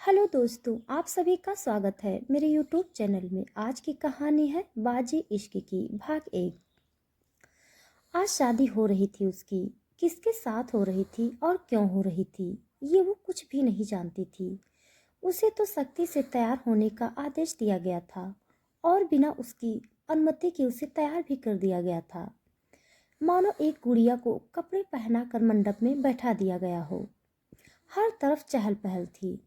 Hello दोस्तों, आप सभी का स्वागत है मेरे यूट्यूब चैनल में। आज की कहानी है बाजी इश्क की भाग 1। आज शादी हो रही थी उसकी। किसके साथ हो रही थी और क्यों हो रही थी ये वो कुछ भी नहीं जानती थी। उसे तो सख्ती से तैयार होने का आदेश दिया गया था और बिना उसकी अनुमति के उसे तैयार भी कर दिया गया था, मानो एक गुड़िया को कपड़े पहनाकर मंडप में बैठा दिया गया हो। हर तरफ चहल पहल थी।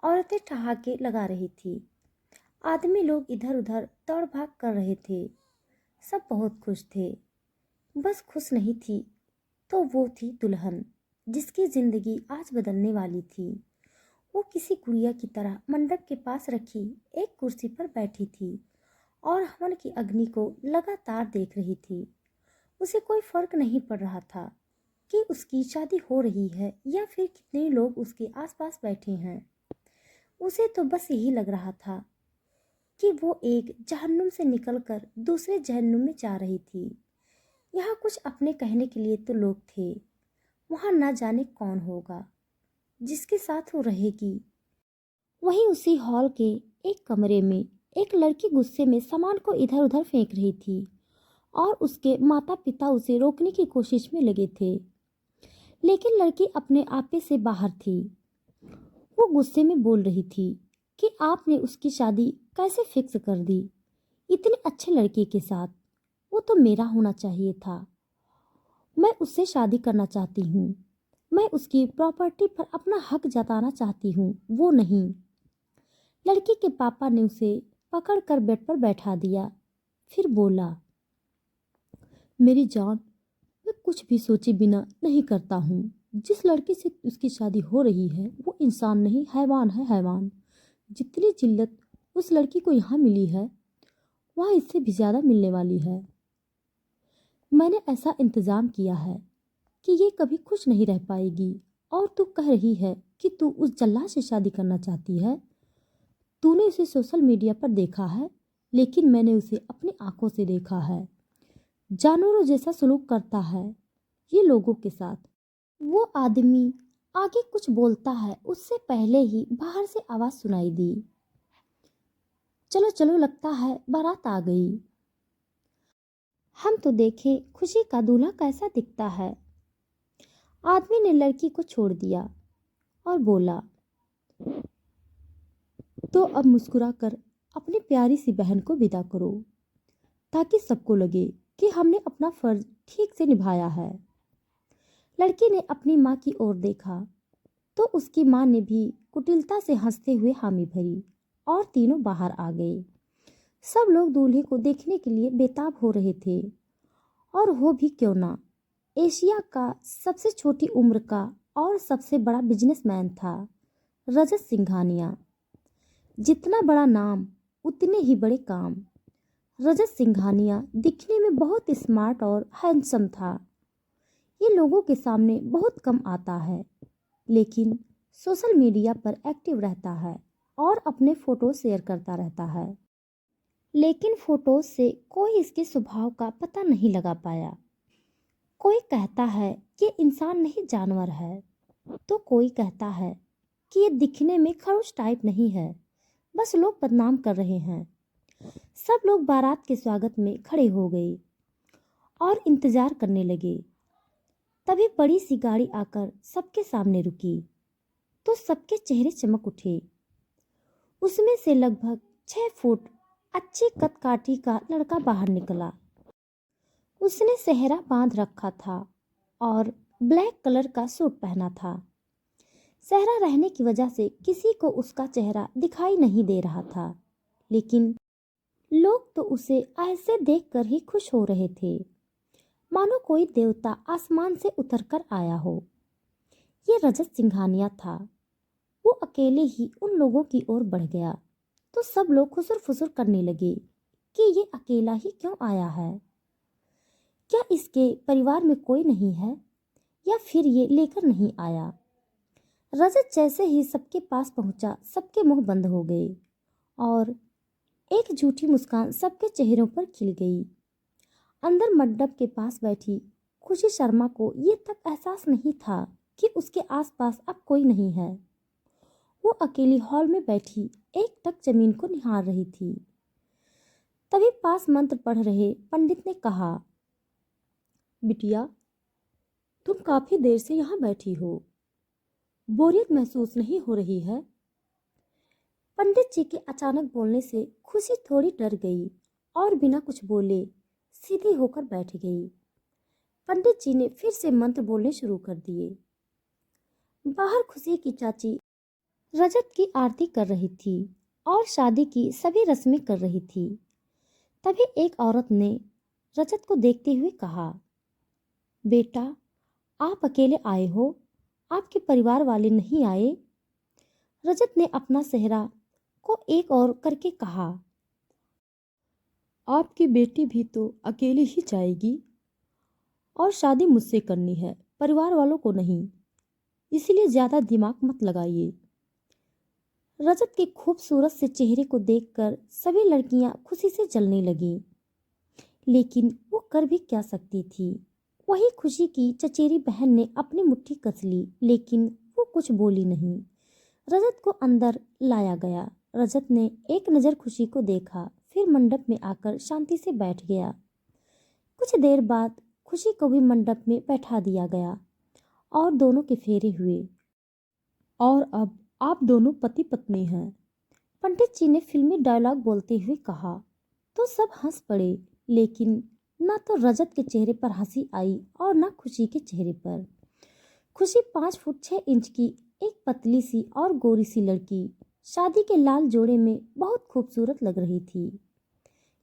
औरतें ठहाके लगा रही थी। आदमी लोग इधर उधर दौड़ भाग कर रहे थे। सब बहुत खुश थे। बस खुश नहीं थी तो वो थी दुल्हन, जिसकी जिंदगी आज बदलने वाली थी। वो किसी गुड़िया की तरह मंडप के पास रखी एक कुर्सी पर बैठी थी और हवन की अग्नि को लगातार देख रही थी। उसे कोई फर्क नहीं पड़ रहा था कि उसकी शादी हो रही है या फिर कितने लोग उसके आसपास बैठे हैं। उसे तो बस यही लग रहा था कि वो एक जहन्नुम से निकलकर दूसरे जहन्नुम में जा रही थी। यहाँ कुछ अपने कहने के लिए तो लोग थे, वहाँ ना जाने कौन होगा जिसके साथ वो रहेगी। वहीं उसी हॉल के एक कमरे में एक लड़की गुस्से में सामान को इधर उधर फेंक रही थी और उसके माता पिता उसे रोकने की कोशिश में लगे थे, लेकिन लड़की अपने आपे से बाहर थी। वो गुस्से में बोल रही थी कि आपने उसकी शादी कैसे फिक्स कर दी इतने अच्छे लड़के के साथ। वो तो मेरा होना चाहिए था। मैं उससे शादी करना चाहती हूँ। मैं उसकी प्रॉपर्टी पर अपना हक जताना चाहती हूँ, वो नहीं। लड़की के पापा ने उसे पकड़कर बेड पर बैठा दिया। फिर बोला, मेरी जान, मैं कुछ भी सोचे बिना नहीं करता हूँ। जिस लड़की से उसकी शादी हो रही है वो इंसान नहीं, हैवान है, हैवान। जितनी जिल्लत उस लड़की को यहाँ मिली है वहाँ इससे भी ज़्यादा मिलने वाली है। मैंने ऐसा इंतज़ाम किया है कि ये कभी खुश नहीं रह पाएगी। और तू कह रही है कि तू उस जल्लाद से शादी करना चाहती है। तूने उसे सोशल मीडिया पर देखा है, लेकिन मैंने उसे अपनी आंखों से देखा है। जानवरों जैसा सलूक करता है ये लोगों के साथ। वो आदमी आगे कुछ बोलता है उससे पहले ही बाहर से आवाज़ सुनाई दी, चलो चलो, लगता है बारात आ गई। हम तो देखें खुशी का दूल्हा कैसा दिखता है। आदमी ने लड़की को छोड़ दिया और बोला, तो अब मुस्कुराकर अपनी प्यारी सी बहन को विदा करो, ताकि सबको लगे कि हमने अपना फर्ज ठीक से निभाया है। लड़की ने अपनी माँ की ओर देखा तो उसकी माँ ने भी कुटिलता से हंसते हुए हामी भरी और तीनों बाहर आ गए। सब लोग दूल्हे को देखने के लिए बेताब हो रहे थे। और हो भी क्यों ना, एशिया का सबसे छोटी उम्र का और सबसे बड़ा बिजनेसमैन था रजत सिंघानिया। जितना बड़ा नाम उतने ही बड़े काम। रजत सिंघानिया दिखने में बहुत स्मार्ट और हैंडसम था। ये लोगों के सामने बहुत कम आता है, लेकिन सोशल मीडिया पर एक्टिव रहता है और अपने फोटो शेयर करता रहता है। लेकिन फोटोज से कोई इसके स्वभाव का पता नहीं लगा पाया। कोई कहता है कि इंसान नहीं जानवर है, तो कोई कहता है कि ये दिखने में खड़ूस टाइप नहीं है, बस लोग बदनाम कर रहे हैं। सब लोग बारात के स्वागत में खड़े हो गए और इंतजार करने लगे। तभी बड़ी सी गाड़ी आकर सबके सामने रुकी तो सबके चेहरे चमक उठे। उसमें से लगभग 6 फुट अच्छी कदकाठी का लड़का बाहर निकला। उसने सेहरा बांध रखा था और ब्लैक कलर का सूट पहना था। सेहरा रहने की वजह से किसी को उसका चेहरा दिखाई नहीं दे रहा था, लेकिन लोग तो उसे ऐसे देखकर ही खुश हो रहे थे मानो कोई देवता आसमान से उतरकर आया हो। ये रजत सिंघानिया था। वो अकेले ही उन लोगों की ओर बढ़ गया तो सब लोग खुसर फुसर करने लगे कि ये अकेला ही क्यों आया है। क्या इसके परिवार में कोई नहीं है या फिर ये लेकर नहीं आया। रजत जैसे ही सबके पास पहुंचा सबके मुंह बंद हो गए और एक झूठी मुस्कान सबके चेहरों पर खिल गई। अंदर मंडप के पास बैठी खुशी शर्मा को ये तक एहसास नहीं था कि उसके आसपास अब कोई नहीं है। वो अकेली हॉल में बैठी एकटक जमीन को निहार रही थी। तभी पास मंत्र पढ़ रहे पंडित ने कहा, बिटिया, तुम काफी देर से यहाँ बैठी हो, बोरियत महसूस नहीं हो रही है? पंडित जी के अचानक बोलने से खुशी थोड़ी डर गई और बिना कुछ बोले सीधी होकर बैठ गई। पंडित जी ने फिर से मंत्र बोलने शुरू कर दिए। बाहर खुशी की चाची रजत की आरती कर रही थी और शादी की सभी रस्में कर रही थी। तभी एक औरत ने रजत को देखते हुए कहा, बेटा, आप अकेले आए हो, आपके परिवार वाले नहीं आए? रजत ने अपना सेहरा को एक और करके कहा, आपकी बेटी भी तो अकेली ही जाएगी और शादी मुझसे करनी है, परिवार वालों को नहीं, इसलिए ज्यादा दिमाग मत लगाइए। रजत के खूबसूरत से चेहरे को देखकर सभी लड़कियां खुशी से जलने लगीं, लेकिन वो कर भी क्या सकती थी। वही खुशी की चचेरी बहन ने अपनी मुट्ठी कस ली, लेकिन वो कुछ बोली नहीं। रजत को अंदर लाया गया। रजत ने एक नज़र खुशी को देखा, फिर मंडप में आकर शांति से बैठ गया। कुछ देर बाद खुशी को भी मंडप में बैठा दिया गया और दोनों के फेरे हुए। और अब आप दोनों पति पत्नी हैं, पंडित जी ने फिल्मी डायलॉग बोलते हुए कहा। तो सब हंस पड़े, लेकिन ना तो रजत के चेहरे पर हंसी आई और ना खुशी के चेहरे पर। खुशी 5 फुट 6 इंच की एक पतली सी और गोरी सी लड़की शादी के लाल जोड़े में बहुत खूबसूरत लग रही थी,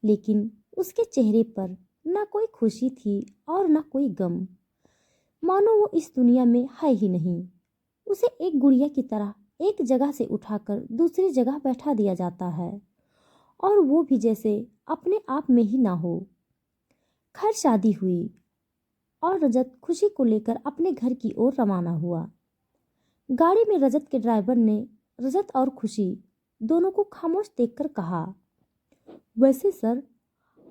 लेकिन उसके चेहरे पर ना कोई खुशी थी और ना कोई गम, मानो वो इस दुनिया में है ही नहीं। उसे एक गुड़िया की तरह एक जगह से उठाकर दूसरी जगह बैठा दिया जाता है, और वो भी जैसे अपने आप में ही ना हो। खैर शादी हुई और रजत खुशी को लेकर अपने घर की ओर रवाना हुआ। गाड़ी में रजत के ड्राइवर ने रजत और खुशी दोनों को खामोश देखकर कहा, वैसे सर,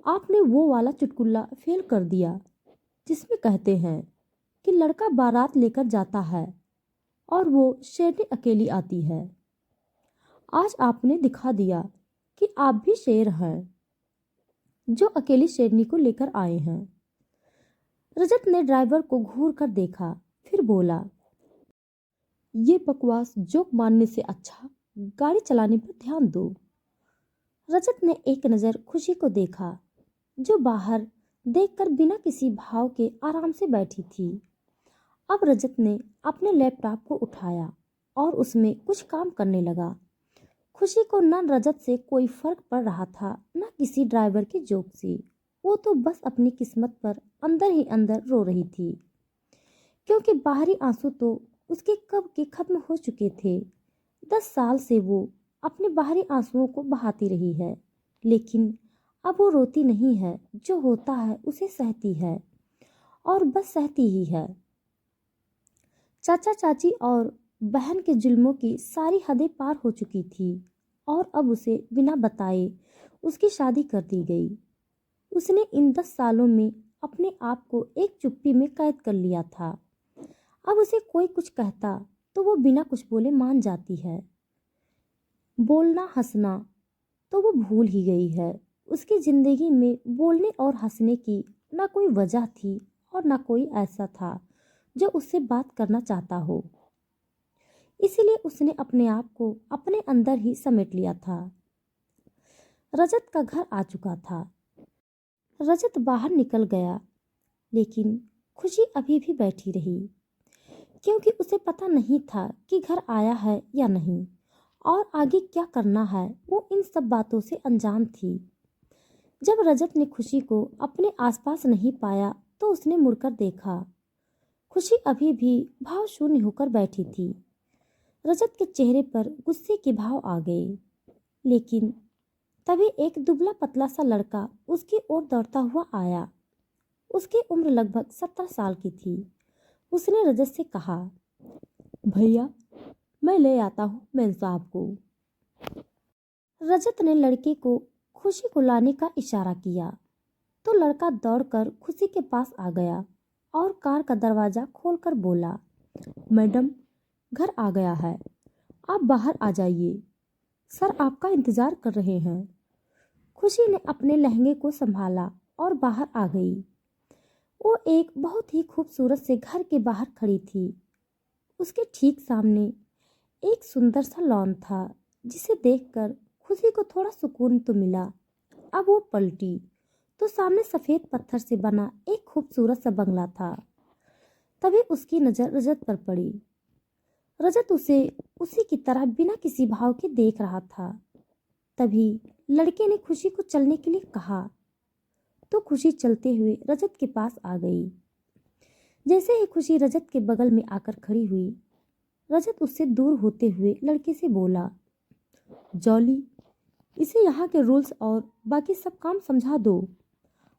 आपने वो वाला चुटकुला फेल कर दिया जिसमें कहते हैं कि लड़का बारात लेकर जाता है और वो शेरनी अकेली आती है। आज आपने दिखा दिया कि आप भी शेर हैं जो अकेली शेरनी को लेकर आए हैं। रजत ने ड्राइवर को घूर कर देखा, फिर बोला, ये बकवास जोक मारने से अच्छा गाड़ी चलाने पर ध्यान दो। रजत ने एक नज़र खुशी को देखा, जो बाहर देखकर बिना किसी भाव के आराम से बैठी थी। अब रजत ने अपने लैपटॉप को उठाया और उसमें कुछ काम करने लगा। खुशी को न रजत से कोई फर्क पड़ रहा था, न किसी ड्राइवर के जोक से। वो तो बस अपनी किस्मत पर अंदर ही अंदर रो रही थी, क्योंकि बाहरी आंसू तो उसके कब के खत्म हो चुके थे। 10 साल से वो अपने बाहरी आंसुओं को बहाती रही है, लेकिन अब वो रोती नहीं है, जो होता है उसे सहती है और बस सहती ही है। चाचा चाची और बहन के जुल्मों की सारी हदें पार हो चुकी थी और अब उसे बिना बताए उसकी शादी कर दी गई। उसने इन 10 सालों में अपने आप को एक चुप्पी में कैद कर लिया था। अब उसे कोई कुछ कहता तो वो बिना कुछ बोले मान जाती है। बोलना हंसना तो वो भूल ही गई है। उसकी जिंदगी में बोलने और हंसने की ना कोई वजह थी और ना कोई ऐसा था जो उससे बात करना चाहता हो। इसीलिए उसने अपने आप को अपने अंदर ही समेट लिया था। रजत का घर आ चुका था। रजत बाहर निकल गया, लेकिन खुशी अभी भी बैठी रही, क्योंकि उसे पता नहीं था कि घर आया है या नहीं और आगे क्या करना है। वो इन सब बातों से अनजान थी। जब रजत ने खुशी को अपने आसपास नहीं पाया तो उसने मुड़कर देखा। खुशी अभी भी भाव शून्य होकर बैठी थी। रजत के चेहरे पर गुस्से के भाव आ गए, लेकिन तभी एक दुबला पतला सा लड़का उसकी ओर दौड़ता हुआ आया। उसकी उम्र लगभग 17 साल की थी। उसने रजत से कहा, भैया, मैं ले आता हूँ मेम साहब को। रजत ने लड़के को खुशी को लाने का इशारा किया तो लड़का दौड़कर खुशी के पास आ गया और कार का दरवाजा खोलकर बोला, मैडम, घर आ गया है, आप बाहर आ जाइए, सर आपका इंतजार कर रहे हैं। खुशी ने अपने लहंगे को संभाला और बाहर आ गई। वो एक बहुत ही खूबसूरत से घर के बाहर खड़ी थी। उसके ठीक सामने एक सुंदर सा लॉन था, जिसे देखकर खुशी को थोड़ा सुकून तो मिला। अब वो पलटी तो सामने सफेद पत्थर से बना एक खूबसूरत सा बंगला था। तभी उसकी नजर रजत पर पड़ी। रजत उसे उसी की तरह बिना किसी भाव के देख रहा था। तभी लड़के ने खुशी को चलने के लिए कहा तो खुशी चलते हुए रजत के पास आ गई। जैसे ही खुशी रजत के बगल में आकर खड़ी हुई, रजत उससे दूर होते हुए लड़के से बोला, जॉली, इसे यहाँ के रूल्स और बाकी सब काम समझा दो।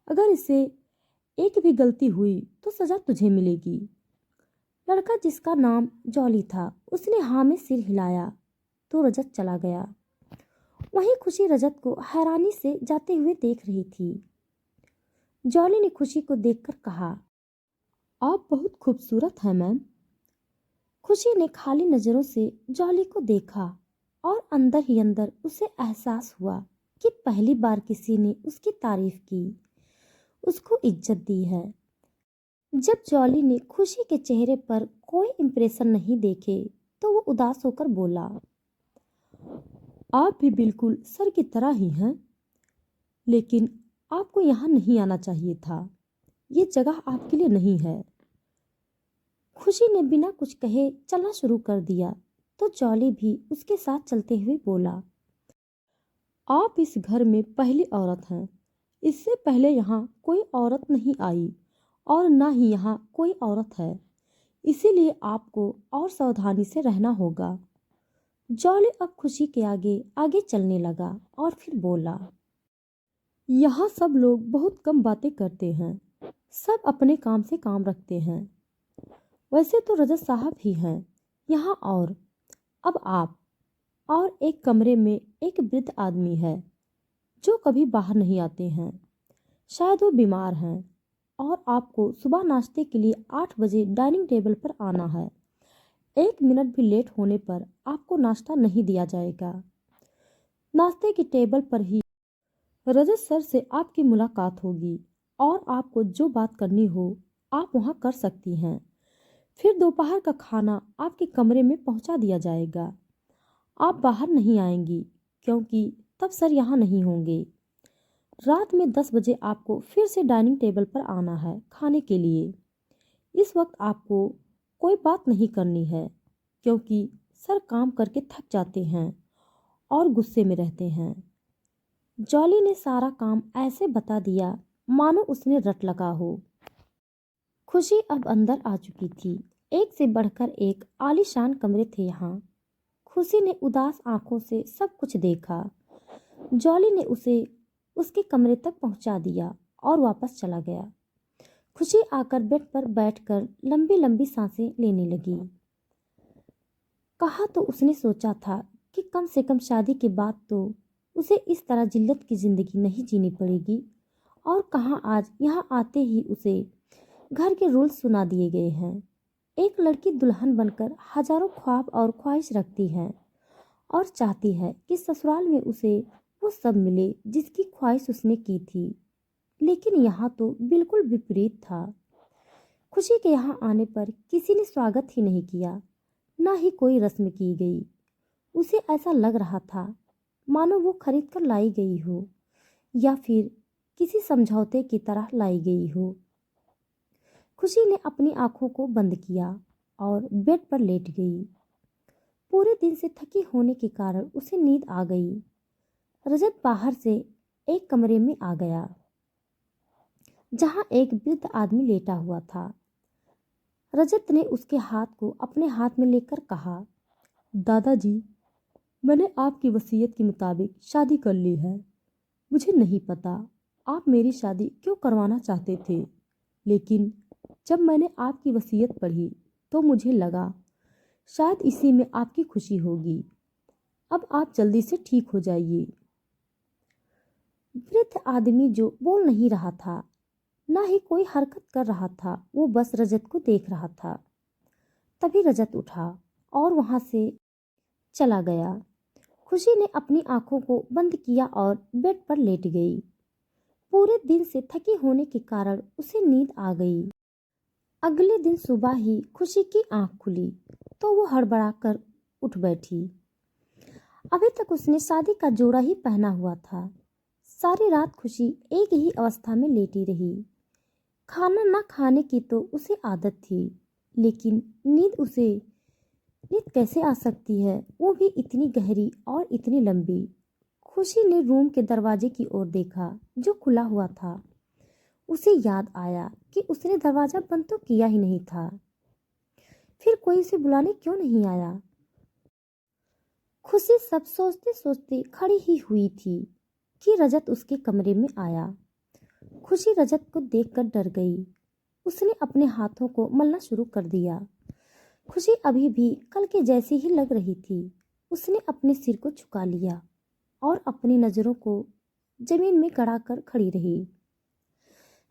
अगर इसे एक भी गलती हुई तो सजा तुझे मिलेगी। लड़का, जिसका नाम जॉली था, उसने हाँ में सिर हिलाया तो रजत चला गया। वहीं खुशी रजत को हैरानी से जाते हुए देख रही थी। जॉली ने खुशी को देखकर कहा, आप बहुत खूबसूरत हैं मैम। खुशी ने खाली नजरों से जॉली को देखा और अंदर ही अंदर उसे एहसास हुआ कि पहली बार किसी ने उसकी तारीफ की, उसको इज्जत दी है। जब जॉली ने खुशी के चेहरे पर कोई इंप्रेशन नहीं देखे तो वो उदास होकर बोला, आप भी बिल्कुल सर की तरह ही हैं, लेकिन आपको यहाँ नहीं आना चाहिए था। ये जगह आपके लिए नहीं है। खुशी ने बिना कुछ कहे चलना शुरू कर दिया तो जॉली भी उसके साथ चलते हुए बोला, आप इस घर में पहली औरत हैं। इससे पहले यहाँ कोई औरत नहीं आई और ना ही यहाँ कोई औरत है, इसीलिए आपको और सावधानी से रहना होगा। जॉली अब खुशी के आगे आगे चलने लगा और फिर बोला, यहाँ सब लोग बहुत कम बातें करते हैं, सब अपने काम से काम रखते हैं। वैसे तो रजत साहब ही हैं यहाँ, और अब आप और एक कमरे में एक वृद्ध आदमी है जो कभी बाहर नहीं आते हैं। शायद वो बीमार हैं और आपको सुबह नाश्ते के लिए 8 बजे डाइनिंग टेबल पर आना है। 1 मिनट भी लेट होने पर आपको नाश्ता नहीं दिया जाएगा। नाश्ते की टेबल पर ही रजत सर से आपकी मुलाकात होगी और आपको जो बात करनी हो आप वहाँ कर सकती हैं। फिर दोपहर का खाना आपके कमरे में पहुँचा दिया जाएगा। आप बाहर नहीं आएंगी क्योंकि तब सर यहाँ नहीं होंगे। रात में 10 बजे आपको फिर से डाइनिंग टेबल पर आना है खाने के लिए। इस वक्त आपको कोई बात नहीं करनी है क्योंकि सर काम करके थक जाते हैं और गुस्से में रहते हैं। जॉली ने सारा काम ऐसे बता दिया मानो उसने रट लगा हो। खुशी अब अंदर आ चुकी थी। एक से बढ़कर एक आलीशान कमरे थे यहाँ। खुशी ने उदास आंखों से सब कुछ देखा। जॉली ने उसे उसके कमरे तक पहुंचा दिया और वापस चला गया। खुशी आकर बेड पर बैठकर लंबी लंबी सांसें लेने लगी। कहा तो उसने सोचा था कि कम से कम शादी के बाद तो उसे इस तरह जिल्लत की जिंदगी नहीं जीनी पड़ेगी, और कहाँ आज यहाँ आते ही उसे घर के रूल्स सुना दिए गए हैं। एक लड़की दुल्हन बनकर हजारों ख्वाब और ख्वाहिश रखती है और चाहती है कि ससुराल में उसे वो सब मिले जिसकी ख्वाहिश उसने की थी, लेकिन यहाँ तो बिल्कुल विपरीत था। खुशी के यहाँ आने पर किसी ने स्वागत ही नहीं किया, ना ही कोई रस्म की गई। उसे ऐसा लग रहा था मानो वो खरीद कर लाई गई हो या फिर किसी समझौते की तरह लाई गई हो। खुशी ने अपनी आंखों को बंद किया और बेड पर लेट गई। पूरे दिन से थकी होने के कारण उसे नींद आ गई। रजत बाहर से एक कमरे में आ गया जहां एक वृद्ध आदमी लेटा हुआ था। रजत ने उसके हाथ को अपने हाथ में लेकर कहा, दादाजी, मैंने आपकी वसीयत के मुताबिक शादी कर ली है। मुझे नहीं पता आप मेरी शादी क्यों करवाना चाहते थे, लेकिन जब मैंने आपकी वसीयत पढ़ी तो मुझे लगा शायद इसी में आपकी खुशी होगी। अब आप जल्दी से ठीक हो जाइए। वृद्ध आदमी जो बोल नहीं रहा था, ना ही कोई हरकत कर रहा था, वो बस रजत को देख रहा था। तभी रजत उठा और वहां से चला गया। खुशी ने अपनी आंखों को बंद किया और बेड पर लेट गई। पूरे दिन से थकी होने के कारण उसे नींद आ गई। अगले दिन सुबह ही खुशी की आंख खुली तो वो हड़बड़ाकर उठ बैठी। अभी तक उसने शादी का जोड़ा ही पहना हुआ था। सारी रात खुशी एक ही अवस्था में लेटी रही। खाना न खाने की तो उसे आदत थी, लेकिन नींद कैसे आ सकती है, वो भी इतनी गहरी और इतनी लंबी। खुशी ने रूम के दरवाजे की ओर देखा जो खुला हुआ था। उसे याद आया कि उसने दरवाजा बंद तो किया ही नहीं था। फिर कोई उसे बुलाने क्यों नहीं आया? खुशी सब सोचते सोचते खड़ी ही हुई थी कि रजत उसके कमरे में आया। खुशी रजत को देखकर डर गई। उसने अपने हाथों को मलना शुरू कर दिया। खुशी अभी भी कल के जैसी ही लग रही थी। उसने अपने सिर को झुका लिया और अपनी नजरों को जमीन में गड़ाकर खड़ी रही।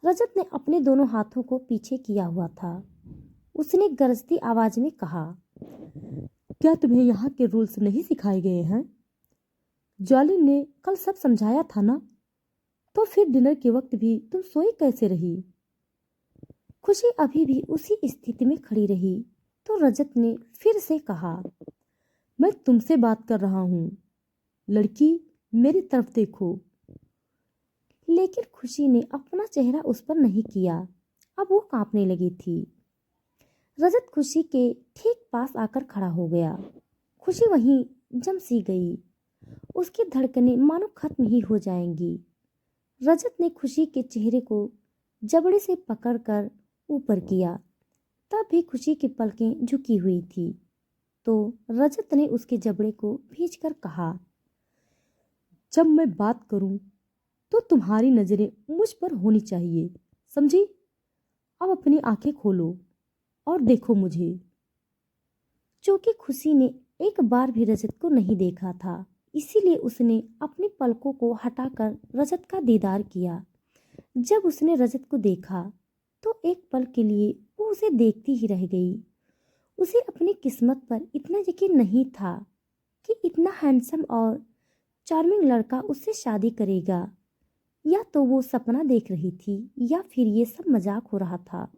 रजत ने अपने दोनों हाथों को पीछे किया हुआ था। उसने गरजती आवाज में कहा, क्या तुम्हें यहाँ के रूल्स नहीं सिखाए गए हैं? जॉली ने कल सब समझाया था ना? तो फिर डिनर के वक्त भी तुम सोई कैसे रही? खुशी अभी भी उसी स्थिति में खड़ी रही तो रजत ने फिर से कहा, मैं तुमसे बात कर रहा हूँ, लड़की मेरी तरफ देखो। लेकिन खुशी ने अपना चेहरा उस पर नहीं किया। अब वो कांपने लगी थी। रजत खुशी के ठीक पास आकर खड़ा हो गया। खुशी वहीं जम सी गई। उसकी धड़कनें मानो खत्म ही हो जाएंगी। रजत ने खुशी के चेहरे को जबड़े से पकड़कर ऊपर किया। तब भी खुशी की पलकें झुकी हुई थी तो रजत ने उसके जबड़े को भींचकर कहा, जब मैं बात करूं तो तुम्हारी नजरें मुझ पर होनी चाहिए, समझी? अब अपनी आंखें खोलो और देखो मुझे। क्योंकि खुशी ने एक बार भी रजत को नहीं देखा था, इसीलिए उसने अपनी पलकों को हटाकर रजत का दीदार किया। जब उसने रजत को देखा तो एक पल के लिए वो उसे देखती ही रह गई। उसे अपनी किस्मत पर इतना यकीन नहीं था कि इतना हैंडसम और चार्मिंग लड़का उससे शादी करेगा। या तो वो सपना देख रही थी या फिर ये सब मजाक हो रहा था।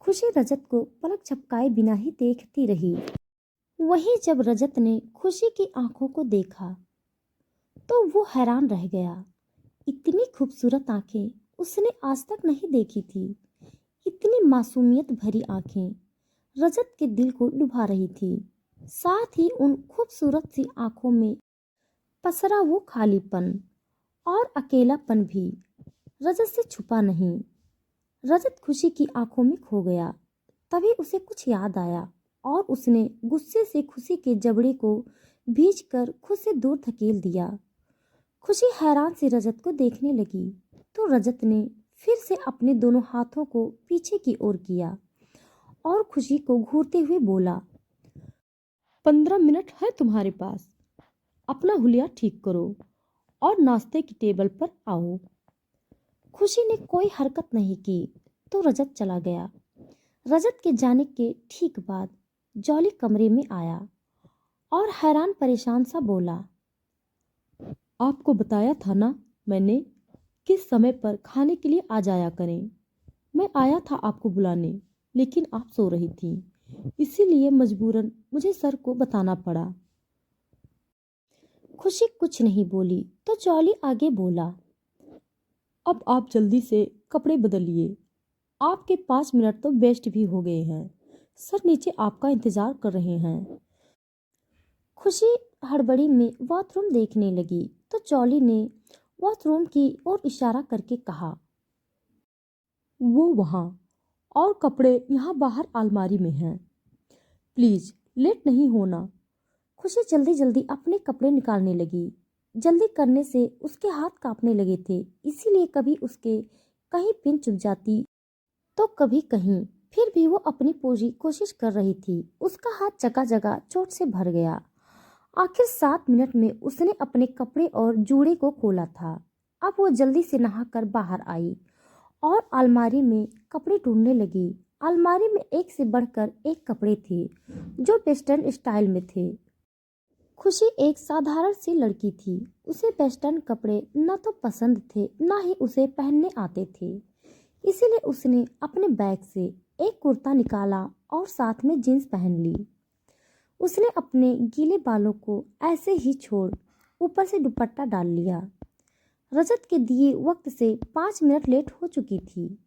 खुशी रजत को पलक झपकाए बिना ही देखती रही। वहीं जब रजत ने खुशी की आंखों को देखा तो वो हैरान रह गया। इतनी खूबसूरत आंखें उसने आज तक नहीं देखी थी। इतनी मासूमियत भरी आंखें रजत के दिल को लुभा रही थी। साथ ही उन खूबसूरत सी आंखों में पसरा वो खालीपन और अकेलापन भी रजत से छुपा नहीं। रजत खुशी की आंखों में खो गया। तभी उसे कुछ याद आया और उसने गुस्से से खुशी के जबड़े को भींचकर खुद से दूर धकेल दिया। खुशी हैरान से रजत को देखने लगी तो रजत ने फिर से अपने दोनों हाथों को पीछे की ओर किया और खुशी को घूरते हुए बोला, 15 मिनट है तुम्हारे पास, अपना हुलिया ठीक करो और नाश्ते की टेबल पर आओ। खुशी ने कोई हरकत नहीं की तो रजत चला गया। रजत के जाने के ठीक बाद जॉली कमरे में आया और हैरान परेशान सा बोला, आपको बताया था ना मैंने, किस समय पर खाने के लिए आ जाया करें। मैं आया था आपको बुलाने, लेकिन आप सो रही थी, इसीलिए मजबूरन मुझे सर को बताना पड़ा। खुशी कुछ नहीं बोली तो जॉली आगे बोला, अब आप जल्दी से कपड़े बदलिए, आपके 5 मिनट तो वेस्ट भी हो गए हैं। सर नीचे आपका इंतजार कर रहे हैं। खुशी हड़बड़ी में बाथरूम देखने लगी तो जॉली ने बाथरूम की ओर इशारा करके कहा, वो वहाँ, और कपड़े यहाँ बाहर अलमारी में हैं, प्लीज लेट नहीं होना। खुशी जल्दी जल्दी अपने कपड़े निकालने लगी। जल्दी करने से उसके हाथ कांपने लगे थे, इसीलिए कभी उसके कहीं पिन चुभ जाती तो कभी कहीं। फिर भी वो अपनी पूरी कोशिश कर रही थी। उसका हाथ जगह जगह चोट से भर गया। आखिर 7 मिनट में उसने अपने कपड़े और जूड़े को खोला था। अब वो जल्दी से नहाकर बाहर आई और अलमारी में कपड़े ढूंढने लगी। अलमारी में एक से बढ़कर एक कपड़े थे जो वेस्टर्न स्टाइल में थे। खुशी एक साधारण सी लड़की थी। उसे वेस्टर्न कपड़े न तो पसंद थे न ही उसे पहनने आते थे। इसीलिए उसने अपने बैग से एक कुर्ता निकाला और साथ में जींस पहन ली। उसने अपने गीले बालों को ऐसे ही छोड़ ऊपर से दुपट्टा डाल लिया। रजत के दिए वक्त से 5 मिनट लेट हो चुकी थी।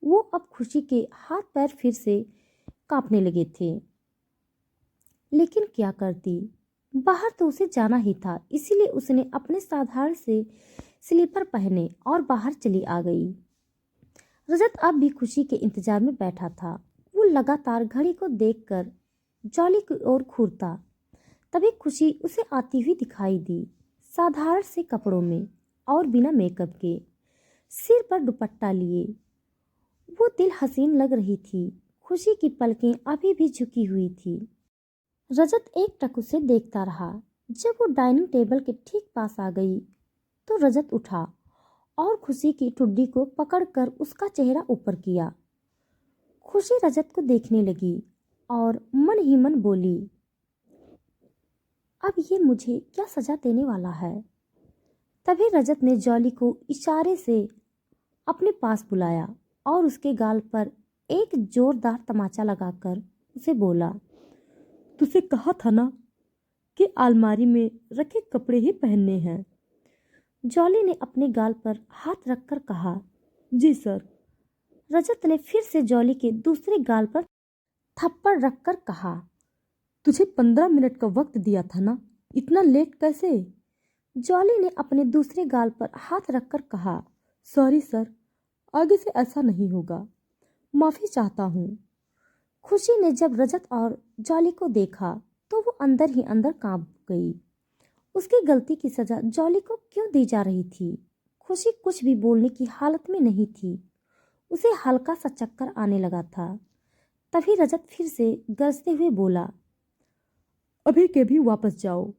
वो अब खुशी के हाथ पैर फिर से कांपने लगे थे। लेकिन क्या करती, बाहर तो उसे जाना ही था। इसीलिए उसने अपने साधारण से स्लीपर पहने और बाहर चली आ गई। रजत अब भी खुशी के इंतजार में बैठा था। वो लगातार घड़ी को देखकर जॉली की ओर घूरता। तभी खुशी उसे आती हुई दिखाई दी, साधारण से कपड़ों में और बिना मेकअप के, सिर पर दुपट्टा लिए। वो दिल हसीन लग रही थी। खुशी की पलकें अभी भी झुकी हुई थी। रजत एक टक उसे देखता रहा। जब वो डाइनिंग टेबल के ठीक पास आ गई तो रजत उठा और खुशी की ठुड्डी को पकड़कर उसका चेहरा ऊपर किया। खुशी रजत को देखने लगी और मन ही मन बोली, अब ये मुझे क्या सजा देने वाला है। तभी रजत ने जॉली को इशारे से अपने पास बुलाया और उसके गाल पर एक जोरदार तमाचा लगाकर उसे बोला, तुझे कहा था ना कि अलमारी में रखे कपड़े ही पहनने हैं। जॉली ने अपने गाल पर हाथ रखकर कहा, जी सर। रजत ने फिर से जॉली के दूसरे गाल पर थप्पड़ रखकर कहा, तुझे 15 मिनट का वक्त दिया था ना, इतना लेट कैसे। जॉली ने अपने दूसरे गाल पर हाथ रखकर कहा, सॉरी सर, आगे से ऐसा नहीं होगा, माफ़ी चाहता हूँ। खुशी ने जब रजत और जॉली को देखा तो वो अंदर ही अंदर कांप गई। उसकी गलती की सजा जॉली को क्यों दी जा रही थी। खुशी कुछ भी बोलने की हालत में नहीं थी। उसे हल्का सा चक्कर आने लगा था। तभी रजत फिर से गरजते हुए बोला, अभी के भी वापस जाओ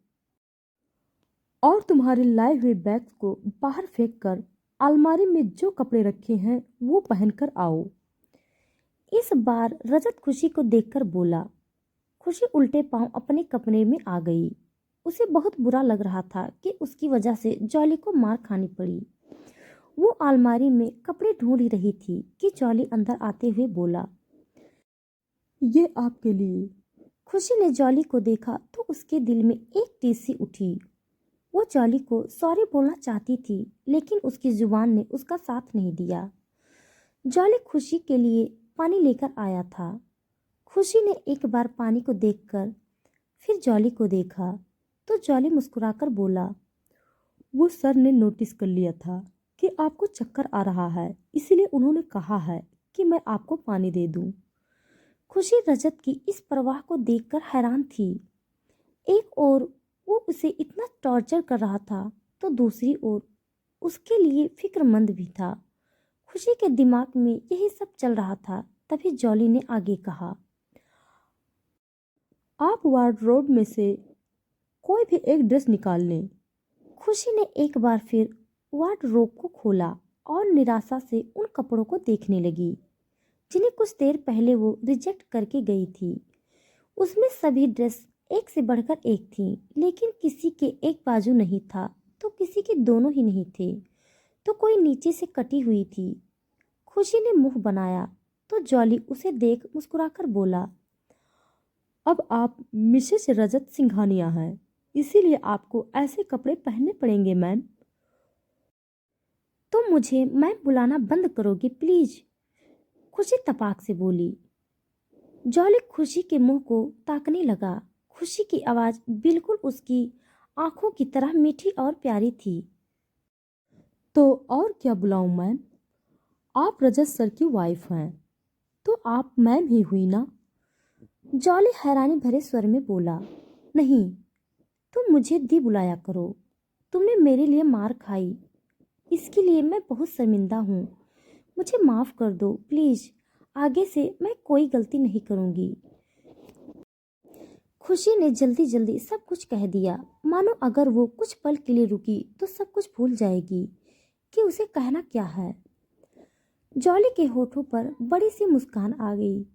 और तुम्हारे लाए हुए बैग्स को बाहर फेंक कर अलमारी में जो कपड़े रखे हैं वो पहनकर आओ। इस बार रजत खुशी को देखकर बोला। खुशी उल्टे पांव अपने कमरे में आ गई। उसे बहुत बुरा लग रहा था कि उसकी वजह से जॉली को मार खानी पड़ी। वो अलमारी में कपड़े ढूंढ ही रही थी कि जॉली अंदर आते हुए बोला, ये आपके लिए। खुशी ने जॉली को देखा तो उसके दिल में एक टीस सी उठी। वो जॉली को सॉरी बोलना चाहती थी लेकिन उसकी जुबान ने उसका साथ नहीं दिया। जॉली खुशी के लिए पानी लेकर आया था। खुशी ने एक बार पानी को देखकर फिर जॉली को देखा तो जॉली मुस्कुराकर बोला, वो सर ने नोटिस कर लिया था कि आपको चक्कर आ रहा है, इसीलिए उन्होंने कहा है कि मैं आपको पानी दे दूं। खुशी रजत की इस परवाह को देखकर हैरान थी। एक ओर वो उसे इतना टॉर्चर कर रहा था तो दूसरी ओर उसके लिए फिक्रमंद भी था। खुशी के दिमाग में यही सब चल रहा था। तभी जॉली ने आगे कहा, आप वार्डरोब में से कोई भी एक ड्रेस निकाल लें। खुशी ने एक बार फिर वार्डरोब को खोला और निराशा से उन कपड़ों को देखने लगी जिन्हें कुछ देर पहले वो रिजेक्ट करके गई थी। उसमें सभी ड्रेस एक से बढ़कर एक थी, लेकिन किसी के एक बाजू नहीं था तो किसी के दोनों ही नहीं थे, तो कोई नीचे से कटी हुई थी। खुशी ने मुंह बनाया तो जॉली उसे देख मुस्कुराकर बोला, अब आप मिसेस रजत सिंघानिया हैं, इसीलिए आपको ऐसे कपड़े पहनने पड़ेंगे मैम। तो मुझे मैम बुलाना बंद करोगे प्लीज, खुशी तपाक से बोली। जॉली खुशी के मुंह को ताकने लगा। खुशी की आवाज बिल्कुल उसकी आंखों की तरह मीठी और प्यारी थी। तो और क्या बुलाऊं मैम, आप रजत सर की वाइफ हैं तो आप मैम ही हुई ना। जॉली हैरानी भरे स्वर में बोला, नहीं, तुम मुझे दी बुलाया करो। तुमने मेरे लिए मार खाई, इसके लिए मैं बहुत शर्मिंदा हूँ। मुझे माफ़ कर दो प्लीज़, आगे से मैं कोई गलती नहीं करूँगी। खुशी ने जल्दी जल्दी सब कुछ कह दिया, मानो अगर वो कुछ पल के लिए रुकी तो सब कुछ भूल जाएगी कि उसे कहना क्या है। जॉली के होठों पर बड़ी सी मुस्कान आ गई।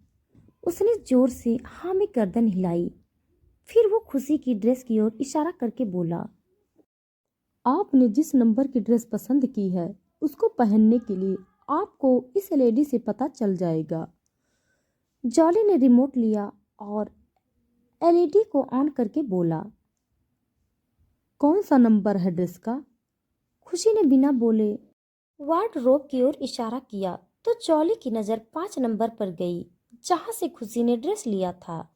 उसने जोर से हाँ में गर्दन हिलाई। फिर वो खुशी की ड्रेस की ओर इशारा करके बोला, आपने जिस नंबर की ड्रेस पसंद की है उसको पहनने के लिए आपको इस लेडी से पता चल जाएगा। जॉली ने रिमोट लिया और एलईडी को ऑन करके बोला, कौन सा नंबर है ड्रेस का? खुशी ने बिना बोले वार्डरोब की ओर इशारा किया तो जॉली की नज़र 5 नंबर पर गई जहां से खुशी ने ड्रेस लिया था।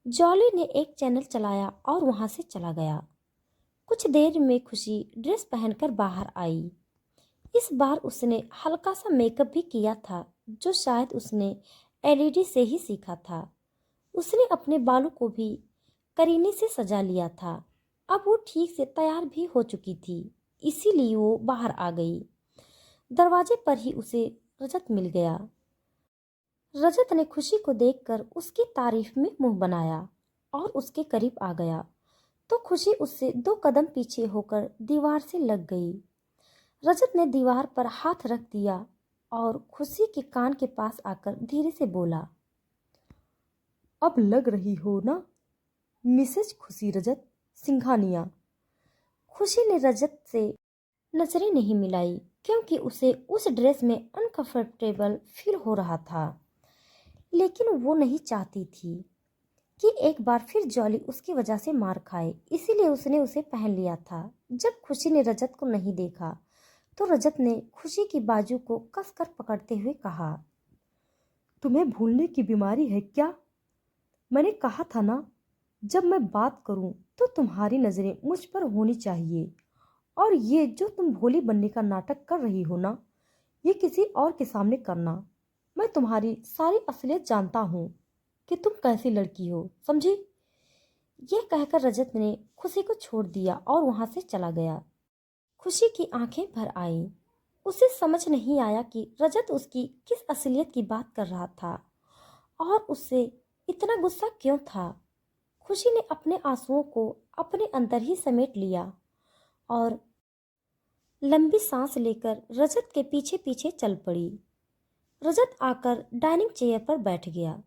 जॉली ने एक चैनल चलाया और वहां से चला गया। कुछ देर में खुशी ड्रेस पहनकर बाहर आई। इस बार उसने हल्का सा मेकअप भी किया था जो शायद उसने एलईडी से ही सीखा था। उसने अपने बालों को भी करीने से सजा लिया था। अब वो ठीक से तैयार भी हो चुकी थी, इसीलिए वो बाहर आ गई। दरवाजे पर ही उसे रजत मिल गया। रजत ने खुशी को देखकर उसकी तारीफ में मुंह बनाया और उसके करीब आ गया तो खुशी उससे 2 कदम पीछे होकर दीवार से लग गई। रजत ने दीवार पर हाथ रख दिया और खुशी के कान के पास आकर धीरे से बोला, अब लग रही हो ना मिसेज खुशी रजत सिंघानिया। खुशी ने रजत से नजरें नहीं मिलाई क्योंकि उसे उस ड्रेस में अनकंफर्टेबल फील हो रहा था, लेकिन वो नहीं चाहती थी कि एक बार फिर जॉली उसकी वजह से मार खाए, इसीलिए उसने उसे पहन लिया था। जब खुशी ने रजत को नहीं देखा तो रजत ने खुशी की बाजू को कसकर पकड़ते हुए कहा, तुम्हें भूलने की बीमारी है क्या? मैंने कहा था ना, जब मैं बात करूं तो तुम्हारी नजरें मुझ पर होनी चाहिए, और ये जो तुम भोली बनने का नाटक कर रही हो ना, ये किसी और के सामने करना। मैं तुम्हारी सारी असलियत जानता हूँ कि तुम कैसी लड़की हो, समझी? यह कहकर रजत ने खुशी को छोड़ दिया और वहां से चला गया। खुशी की आंखें भर आईं। उसे समझ नहीं आया कि रजत उसकी किस असलियत की बात कर रहा था और उससे इतना गुस्सा क्यों था। खुशी ने अपने आंसुओं को अपने अंदर ही समेट लिया और लंबी सांस लेकर रजत के पीछे पीछे चल पड़ी। रजत आकर डाइनिंग चेयर पर बैठ गया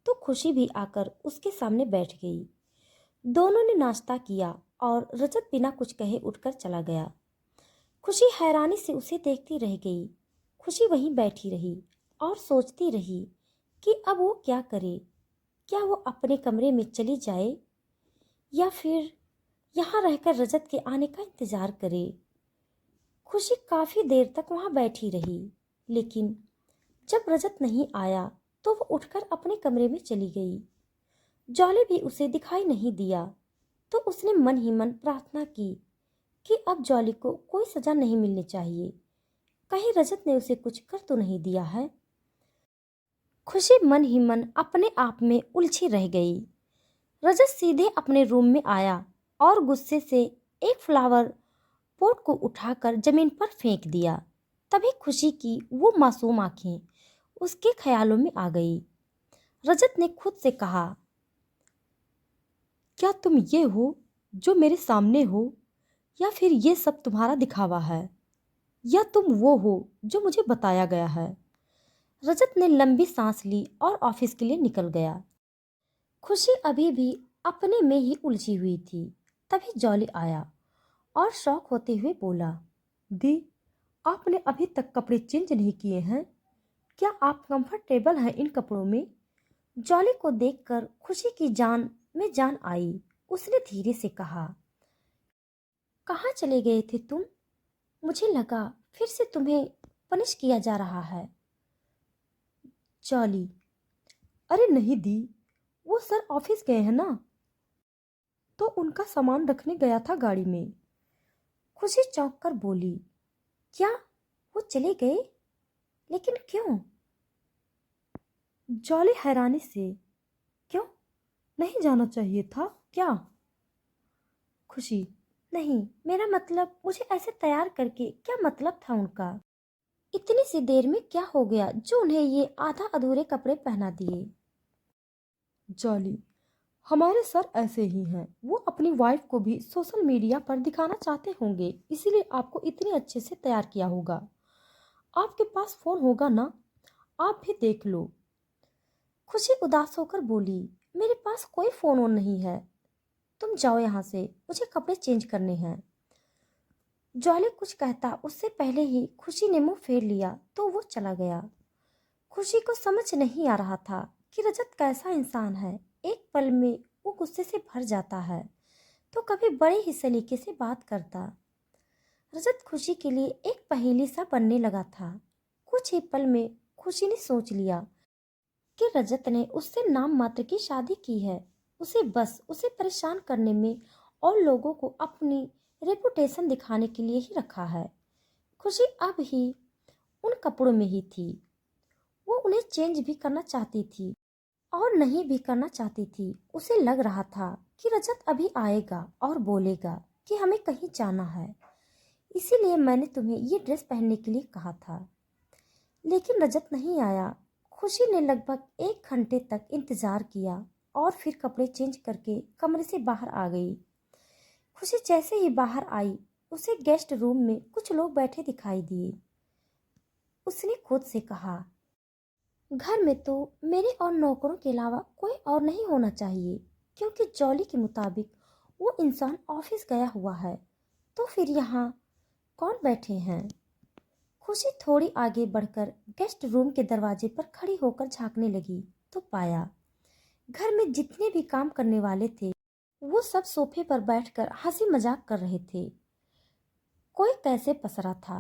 तो खुशी भी आकर उसके सामने बैठ गई। दोनों ने नाश्ता किया और रजत बिना कुछ कहे उठकर चला गया। खुशी हैरानी से उसे देखती रह गई। खुशी वहीं बैठी रही और सोचती रही कि अब वो क्या करे। क्या वो अपने कमरे में चली जाए या फिर यहाँ रहकर रजत के आने का इंतजार करे। खुशी काफी देर तक वहां बैठी रही, लेकिन जब रजत नहीं आया तो वो उठकर अपने कमरे में चली गई। जॉली भी उसे दिखाई नहीं दिया तो उसने मन ही मन प्रार्थना की कि अब जॉली को कोई सजा नहीं मिलनी चाहिए, कहीं रजत ने उसे कुछ कर तो नहीं दिया है। खुशी मन ही मन अपने आप में उलझी रह गई। रजत सीधे अपने रूम में आया और गुस्से से एक फ्लावर पोट को उठाकर जमीन पर फेंक दिया। तभी खुशी की वो मासूम आंखें उसके ख्यालों में आ गई। रजत ने खुद से कहा, क्या तुम ये हो जो मेरे सामने हो, या फिर ये सब तुम्हारा दिखावा है, या तुम वो हो जो मुझे बताया गया है। रजत ने लंबी सांस ली और ऑफिस के लिए निकल गया। खुशी अभी भी अपने में ही उलझी हुई थी। तभी जॉली आया और शौक होते हुए बोला, दी, आपने अभी तक कपड़े चेंज नहीं किए हैं, क्या आप कंफर्टेबल हैं इन कपड़ों में? जॉली को देखकर खुशी की जान में जान आई। उसने धीरे से कहा, कहाँ चले गए थे तुम? मुझे लगा फिर से तुम्हें पनिश किया जा रहा है। जॉली, अरे नहीं दी, वो सर ऑफिस गए हैं ना, तो उनका सामान रखने गया था गाड़ी में। खुशी चौंक कर बोली, क्या वो चले गए? लेकिन क्यों? जॉली हैरानी से, क्यों, नहीं जाना चाहिए था क्या? खुशी, नहीं, मेरा मतलब मुझे ऐसे तैयार करके क्या मतलब था उनका? इतनी सी देर में क्या हो गया जो उन्हें ये आधा अधूरे कपड़े पहना दिए? जॉली, हमारे सर ऐसे ही हैं, वो अपनी वाइफ को भी सोशल मीडिया पर दिखाना चाहते होंगे, इसीलिए आपको इतने अच्छे से तैयार किया होगा। आपके पास फोन होगा ना, आप भी देख लो। खुशी उदास होकर बोली, मेरे पास कोई फोन ऑन नहीं है, तुम जाओ यहाँ से, मुझे कपड़े चेंज करने हैं। जॉली कुछ कहता उससे पहले ही खुशी ने मुंह फेर लिया तो वो चला गया। खुशी को समझ नहीं आ रहा था कि रजत कैसा इंसान है। एक पल में वो गुस्से से भर जाता है तो कभी बड़े ही सलीके से बात करता। रजत खुशी के लिए एक पहेली सा बनने लगा था। कुछ ही पल में खुशी ने सोच लिया कि रजत ने उससे नाम मात्र की शादी की है। उसे बस उसे परेशान करने में और लोगों को अपनी रेपुटेशन दिखाने के लिए ही रखा है। खुशी अब ही उन कपड़ों में ही थी। वो उन्हें चेंज भी करना चाहती थी और नहीं भी करना चाहती थी। उसे लग रहा था कि रजत अभी आएगा और बोलेगा कि हमें कहीं जाना है, इसीलिए मैंने तुम्हें ये ड्रेस पहनने के लिए कहा था। लेकिन रजत नहीं आया। खुशी ने लगभग 1 घंटे तक इंतजार किया और फिर कपड़े चेंज करके कमरे से बाहर आ गई। खुशी जैसे ही बाहर आई उसे गेस्ट रूम में कुछ लोग बैठे दिखाई दिए। उसने खुद से कहा, घर में तो मेरे और नौकरों के अलावा कोई और नहीं होना चाहिए, क्योंकि जॉली के मुताबिक वो इंसान ऑफिस गया हुआ है। तो फिर यहाँ कौन बैठे हैं? खुशी थोड़ी आगे बढ़कर गेस्ट रूम के दरवाजे पर खड़ी होकर झांकने लगी तो पाया घर में जितने भी काम करने वाले थे वो सब सोफे पर बैठकर हंसी मजाक कर रहे थे। कोई कैसे पसरा था,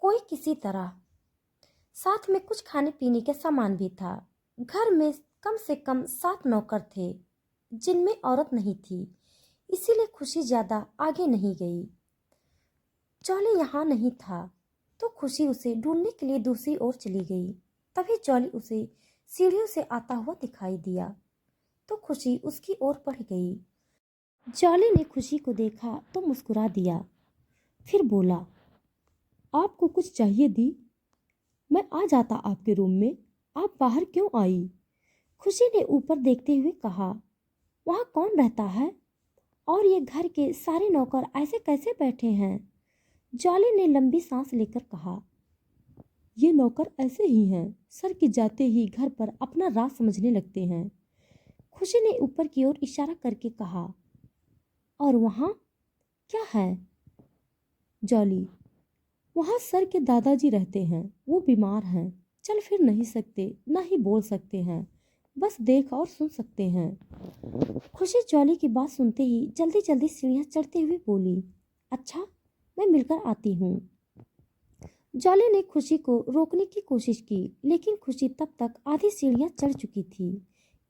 कोई किसी तरह। साथ में कुछ खाने पीने के सामान भी था। घर में कम से कम 7 नौकर थे जिनमें औरत नहीं थी, इसीलिए खुशी ज्यादा आगे नहीं गई। जॉली यहाँ नहीं था तो खुशी उसे ढूंढने के लिए दूसरी ओर चली गई। तभी जॉली उसे सीढ़ियों से आता हुआ दिखाई दिया तो खुशी उसकी ओर बढ़ गई। जॉली ने खुशी को देखा तो मुस्कुरा दिया, फिर बोला, आपको कुछ चाहिए दी? मैं आ जाता आपके रूम में, आप बाहर क्यों आई? खुशी ने ऊपर देखते हुए कहा, वहाँ कौन रहता है और ये घर के सारे नौकर ऐसे कैसे बैठे हैं? जॉली ने लंबी सांस लेकर कहा, ये नौकर ऐसे ही हैं, सर के जाते ही घर पर अपना राज समझने लगते हैं। खुशी ने ऊपर की ओर इशारा करके कहा, और वहाँ क्या है? जॉली, वहाँ सर के दादाजी रहते हैं, वो बीमार हैं, चल फिर नहीं सकते, ना ही बोल सकते हैं, बस देख और सुन सकते हैं। खुशी जॉली की बात सुनते ही जल्दी जल्दी सीढ़ियाँ चढ़ते हुए बोली, अच्छा, मैं मिलकर आती हूँ। जॉली ने खुशी को रोकने की कोशिश की, लेकिन खुशी तब तक आधी सीढ़ियाँ चढ़ चुकी थी,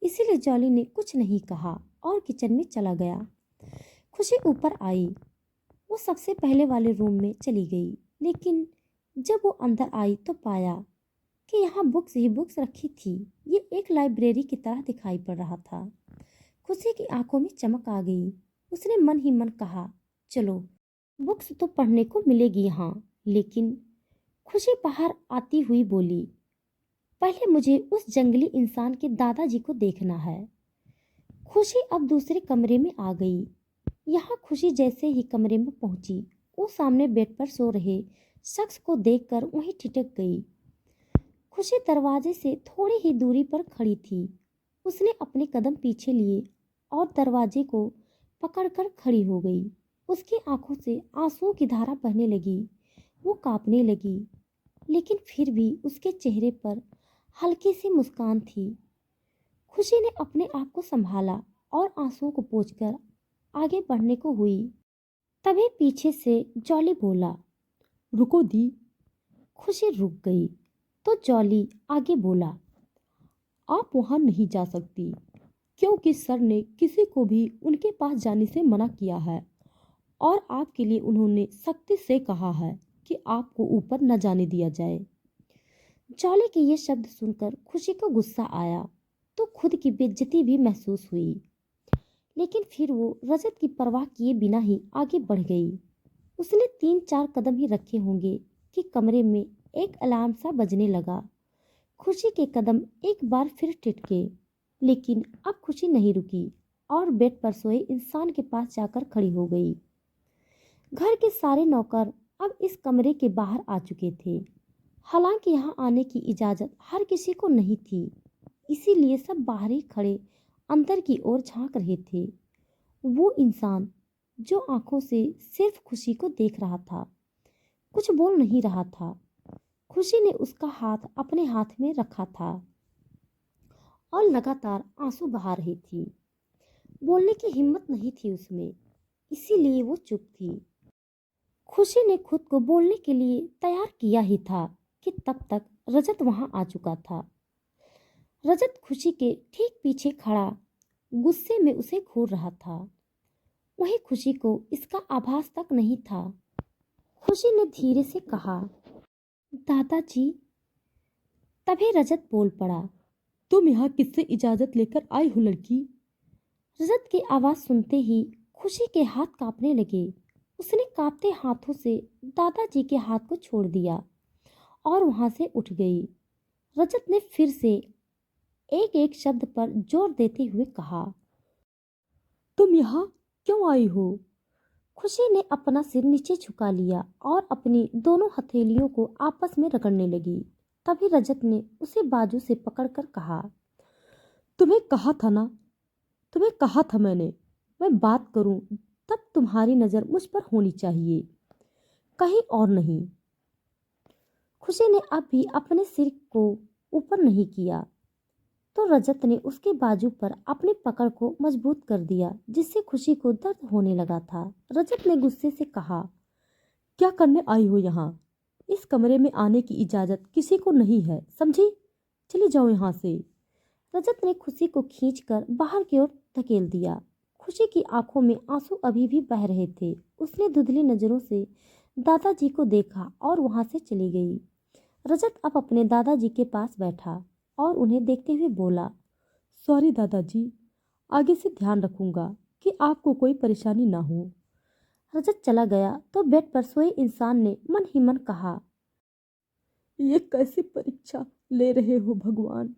इसीलिए जॉली ने कुछ नहीं कहा और किचन में चला गया। खुशी ऊपर आई, वो सबसे पहले वाले रूम में चली गई, लेकिन जब वो अंदर आई तो पाया कि यहाँ बुक्स ही बुक्स रखी थी। ये एक लाइब्रेरी की तरह दिखाई पड़ रहा था। खुशी की आंखों में चमक आ गई। उसने मन ही मन कहा, चलो बुक्स तो पढ़ने को मिलेगी यहाँ। लेकिन खुशी बाहर आती हुई बोली, पहले मुझे उस जंगली इंसान के दादाजी को देखना है। खुशी अब दूसरे कमरे में आ गई। यहाँ खुशी जैसे ही कमरे में पहुंची, वो सामने बेड पर सो रहे शख्स को देखकर वहीं ठिठक गई। खुशी दरवाजे से थोड़ी ही दूरी पर खड़ी थी। उसने अपने कदम पीछे लिए और दरवाजे को पकड़कर खड़ी हो गई। उसकी आंखों से आंसुओं की धारा बहने लगी। वो कांपने लगी, लेकिन फिर भी उसके चेहरे पर हल्की सी मुस्कान थी। खुशी ने अपने आप को संभाला और आंसुओं को पोंछकर आगे बढ़ने को हुई। तभी पीछे से जॉली बोला, रुको दी। खुशी रुक गई तो जॉली आगे बोला, आप वहां नहीं जा सकती, क्योंकि सर ने किसी को भी उनके पास जाने से मना किया है और आपके लिए उन्होंने सख्ती से कहा है कि आपको ऊपर न जाने दिया जाए। जॉली के ये शब्द सुनकर खुशी को गुस्सा आया तो खुद की बेइज्जती भी महसूस हुई, लेकिन फिर वो रजत की परवाह किए बिना ही आगे बढ़ गई। उसने 3-4 कदम ही रखे होंगे कि कमरे में एक अलार्म सा बजने लगा। खुशी के कदम एक बार फिर ठिठके, लेकिन अब खुशी नहीं रुकी और बेड पर सोए इंसान के पास जाकर खड़ी हो गई। घर के सारे नौकर अब इस कमरे के बाहर आ चुके थे। हालांकि यहाँ आने की इजाज़त हर किसी को नहीं थी, इसीलिए सब बाहर ही खड़े अंदर की ओर झांक रहे थे। वो इंसान जो आंखों से सिर्फ खुशी को देख रहा था, कुछ बोल नहीं रहा था। खुशी ने उसका हाथ अपने हाथ में रखा था और लगातार आंसू बहा रही थी। बोलने की हिम्मत नहीं थी उसमें, इसीलिए वो चुप थी। खुशी ने खुद को बोलने के लिए तैयार किया ही था कि तब तक रजत वहां आ चुका था। रजत खुशी के ठीक पीछे खड़ा गुस्से में उसे घूर रहा था। वहीं खुशी को इसका आभास तक नहीं था। खुशी ने धीरे से कहा, दादाजी। तभी रजत बोल पड़ा, तुम यहाँ किससे इजाजत लेकर आई हो लड़की? रजत की आवाज सुनते ही खुशी के हाथ कांपने लगे। उसने कांपते हाथों से दादाजी के हाथ को छोड़ दिया और वहां से उठ गई। रजत ने फिर से एक एक शब्द पर जोर देते हुए कहा, तुम यहाँ क्यों आई हो? खुशी ने अपना सिर नीचे झुका लिया और अपनी दोनों हथेलियों को आपस में रगड़ने लगी। तभी रजत ने उसे बाजू से पकड़कर कहा, तुम्हें कहा था ना, तुम्हें कहा था मैंने, मैं बात करूं तब तुम्हारी नजर मुझ पर होनी चाहिए, कहीं और नहीं। खुशी ने अब भी अपने सिर को ऊपर नहीं किया तो रजत ने उसके बाजू पर अपनी पकड़ को मजबूत कर दिया, जिससे खुशी को दर्द होने लगा था। रजत ने गुस्से से कहा, क्या करने आई हो यहाँ? इस कमरे में आने की इजाजत किसी को नहीं है, समझी? चली जाओ यहाँ से। रजत ने खुशी को खींचकर बाहर की ओर धकेल दिया। खुशी की आंखों में आंसू अभी भी बह रहे थे। उसने धुंधली नजरों से दादाजी को देखा और वहां से चली गई। रजत अब अपने दादाजी के पास बैठा और उन्हें देखते हुए बोला, सॉरी दादाजी, आगे से ध्यान रखूंगा कि आपको कोई परेशानी ना हो। रजत चला गया तो बेड पर सोए इंसान ने मन ही मन कहा, ये कैसी परीक्षा ले रहे हो भगवान?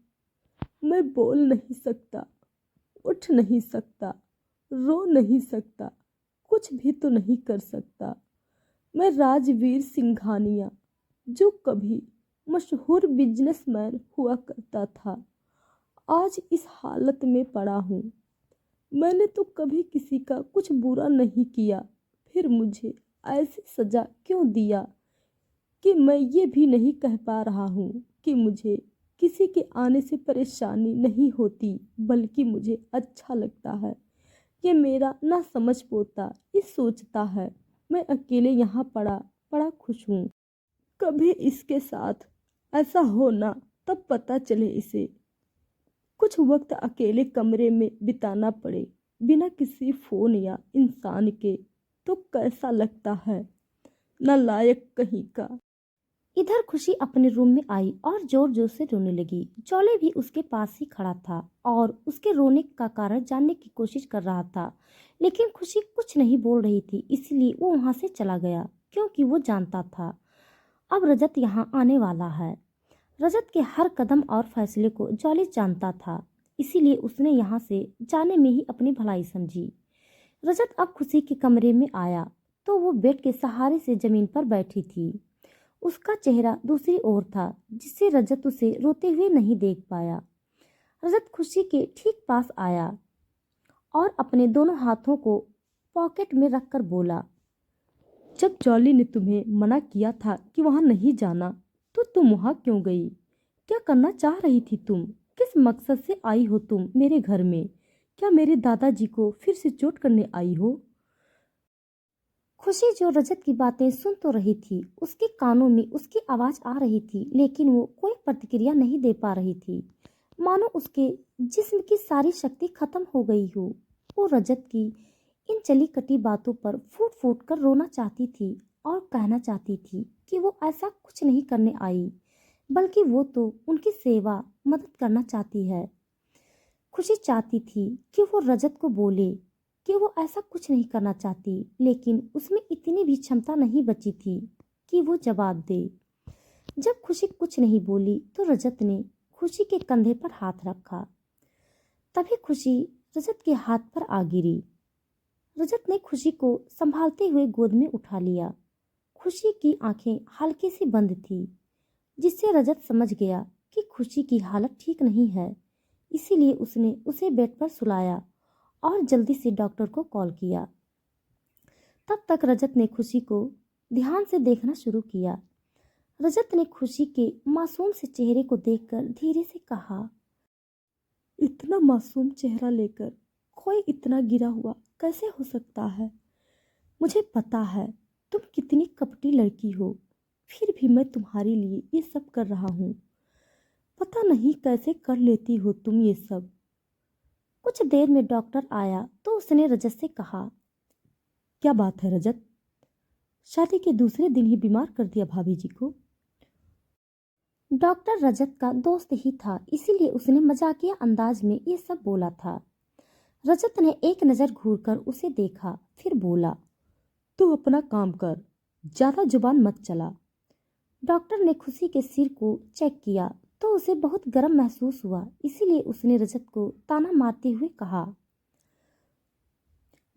मैं बोल नहीं सकता, उठ नहीं सकता, रो नहीं सकता, कुछ भी तो नहीं कर सकता। मैं राजवीर सिंघानिया, जो कभी मशहूर बिजनेसमैन हुआ करता था, आज इस हालत में पड़ा हूँ। मैंने तो कभी किसी का कुछ बुरा नहीं किया, फिर मुझे ऐसी सजा क्यों दिया कि मैं ये भी नहीं कह पा रहा हूँ कि मुझे किसी के आने से परेशानी नहीं होती, बल्कि मुझे अच्छा लगता है। ये मेरा ना समझ पोता इस सोचता है मैं अकेले यहाँ पड़ा पड़ा खुश हूँ। कभी इसके साथ ऐसा हो ना, तब पता चले इसे। कुछ वक्त अकेले कमरे में बिताना पड़े बिना किसी फोन या इंसान के तो कैसा लगता है, नालायक कहीं का। इधर खुशी अपने रूम में आई और जोर जोर से रोने लगी। चौले भी उसके पास ही खड़ा था और उसके रोने का कारण जानने की कोशिश कर रहा था, लेकिन खुशी कुछ नहीं बोल रही थी, इसलिए वो वहां से चला गया क्योंकि वो जानता था अब रजत यहाँ आने वाला है। रजत के हर कदम और फैसले को जॉली जानता था, इसीलिए उसने यहाँ से जाने में ही अपनी भलाई समझी। रजत अब खुशी के कमरे में आया तो वो बेड के सहारे से जमीन पर बैठी थी। उसका चेहरा दूसरी ओर था, जिससे रजत उसे रोते हुए नहीं देख पाया। रजत खुशी के ठीक पास आया और अपने दोनों हाथों को पॉकेट में रखकर बोला, जब जॉली ने तुम्हें मना किया था कि वहां नहीं जाना, तो तुम वहां क्यों गई? क्या करना चाह रही थी तुम? किस मकसद से आई हो तुम मेरे घर में? क्या मेरे दादाजी को फिर से चोट करने आई हो? खुशी जो रजत की बातें सुन तो रही थी, उसके कानों में उसकी आवाज आ रही थी, लेकिन वो कोई प्रतिक्रिया नहीं दे पा रही थी, मानो उसके जिस्म की सारी शक्ति खत्म हो गई हो। वो रजत की इन चली कटी बातों पर फूट फूट कर रोना चाहती थी और कहना चाहती थी कि वो ऐसा कुछ नहीं करने आई, बल्कि वो तो उनकी सेवा मदद करना चाहती है। खुशी चाहती थी कि वो रजत को बोले कि वो ऐसा कुछ नहीं करना चाहती, लेकिन उसमें इतनी भी क्षमता नहीं बची थी कि वो जवाब दे। जब खुशी कुछ नहीं बोली तो रजत ने खुशी के कंधे पर हाथ रखा। तभी खुशी रजत के हाथ पर आ गिरी। रजत ने खुशी को संभालते हुए गोद में उठा लिया। खुशी की आंखें हल्की सी बंद थी, जिससे रजत समझ गया कि खुशी की हालत ठीक नहीं है। इसीलिए उसने उसे बेड पर सुलाया और जल्दी से डॉक्टर को कॉल किया। तब तक रजत ने खुशी को ध्यान से देखना शुरू किया। रजत ने खुशी के मासूम से चेहरे को देखकर धीरे से कहा, इतना मासूम चेहरा लेकर कोई इतना गिरा हुआ कैसे हो सकता है? मुझे पता है तुम कितनी कपटी लड़की हो, फिर भी मैं तुम्हारे लिए ये सब कर रहा हूँ। पता नहीं कैसे कर लेती हो तुम ये सब। कुछ देर में डॉक्टर आया तो उसने रजत से कहा, क्या बात है रजत, शादी के दूसरे दिन ही बीमार कर दिया भाभी जी को? डॉक्टर रजत का दोस्त ही था, इसीलिए उसने मजाकिया अंदाज में ये सब बोला था। रजत ने एक नज़र घूरकर उसे देखा, फिर बोला, तू अपना काम कर, ज्यादा जुबान मत चला। डॉक्टर ने खुशी के सिर को चेक किया तो उसे बहुत गर्म महसूस हुआ, इसीलिए उसने रजत को ताना मारते हुए कहा,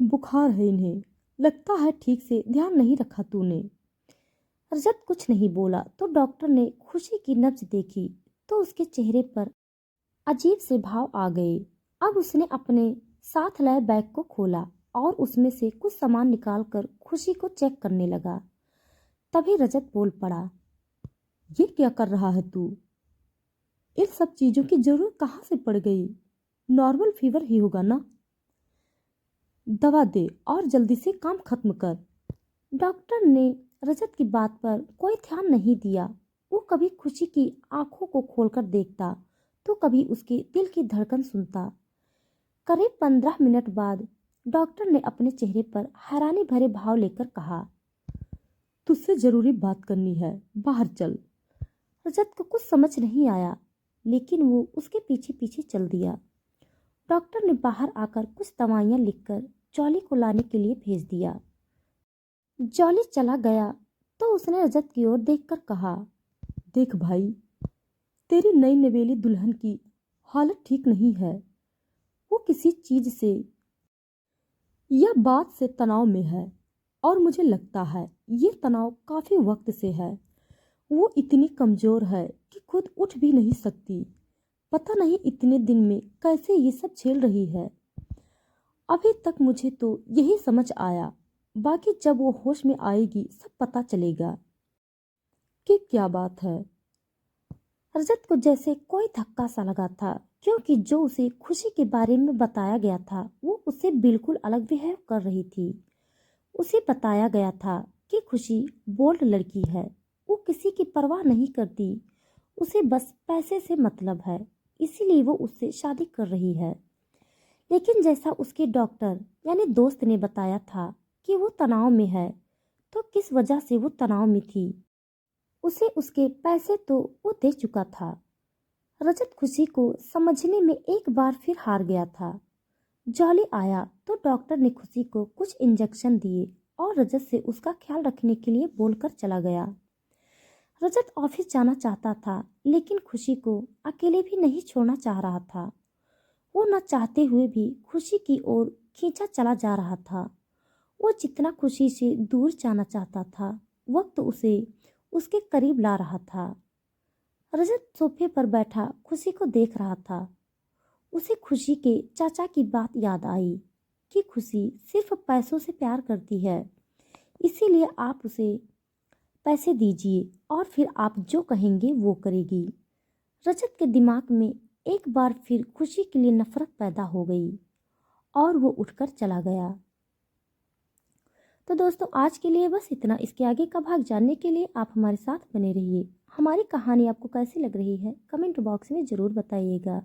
बुखार है इन्हें, लगता है ठीक से ध्यान नहीं रखा तूने। रजत कुछ नहीं बोला तो डॉक्टर ने खुशी की नब्ज देखी तो उसके चेहरे पर अजीब से भाव आ गए। अब उसने अपने साथ लाए बैग को खोला और उसमें से कुछ सामान निकालकर खुशी को चेक करने लगा। तभी रजत बोल पड़ा, ये क्या कर रहा है तू? इन सब चीजों की जरूरत कहाँ से पड़ गई? नॉर्मल फीवर ही होगा ना? दवा दे और जल्दी से काम खत्म कर। डॉक्टर ने रजत की बात पर कोई ध्यान नहीं दिया। वो कभी खुशी की आंखों को खोलकर देखता तो कभी उसके दिल की धड़कन सुनता। करीब 15 मिनट बाद डॉक्टर ने अपने चेहरे पर हैरानी भरे भाव लेकर कहा, तुझसे जरूरी बात करनी है, बाहर चल। रजत को कुछ समझ नहीं आया, लेकिन वो उसके पीछे पीछे चल दिया। डॉक्टर ने बाहर आकर कुछ दवाइयां लिखकर जॉली को लाने के लिए भेज दिया। जॉली चला गया तो उसने रजत की ओर देखकर कहा, देख भाई, तेरी नई नवेली दुल्हन की हालत ठीक नहीं है। वो किसी चीज से या बात से तनाव में है और मुझे लगता है ये तनाव काफी वक्त से है। वो इतनी कमजोर है कि खुद उठ भी नहीं सकती। पता नहीं इतने दिन में कैसे ये सब झेल रही है। अभी तक मुझे तो यही समझ आया, बाकी जब वो होश में आएगी सब पता चलेगा कि क्या बात है। रजत को जैसे कोई धक्का सा लगा था, क्योंकि जो उसे खुशी के बारे में बताया गया था वो उससे बिल्कुल अलग बिहेव कर रही थी। उसे बताया गया था कि खुशी बोल्ड लड़की है, वो किसी की परवाह नहीं करती, उसे बस पैसे से मतलब है, इसीलिए वो उससे शादी कर रही है। लेकिन जैसा उसके डॉक्टर यानी दोस्त ने बताया था कि वो तनाव में है, तो किस वजह से वो तनाव में थी, उसे उसके पैसे तो वो दे चुका था। रजत खुशी को समझने में एक बार फिर हार गया था। जॉली आया तो डॉक्टर ने खुशी को कुछ इंजेक्शन दिए और रजत से उसका ख्याल रखने के लिए बोलकर चला गया। रजत ऑफिस जाना चाहता था, लेकिन खुशी को अकेले भी नहीं छोड़ना चाह रहा था। वो न चाहते हुए भी खुशी की ओर खींचा चला जा रहा था। वो जितना खुशी से दूर जाना चाहता था, वक्त उसे उसके करीब ला रहा था। रजत सोफे पर बैठा खुशी को देख रहा था। उसे खुशी के चाचा की बात याद आई कि खुशी सिर्फ पैसों से प्यार करती है, इसीलिए आप उसे पैसे दीजिए और फिर आप जो कहेंगे वो करेगी। रजत के दिमाग में एक बार फिर खुशी के लिए नफरत पैदा हो गई और वो उठकर चला गया। तो दोस्तों आज के लिए बस इतना। इसके आगे का भाग जानने के लिए आप हमारे साथ बने रहिए। हमारी कहानी आपको कैसी लग रही है कमेंट बॉक्स में ज़रूर बताइएगा।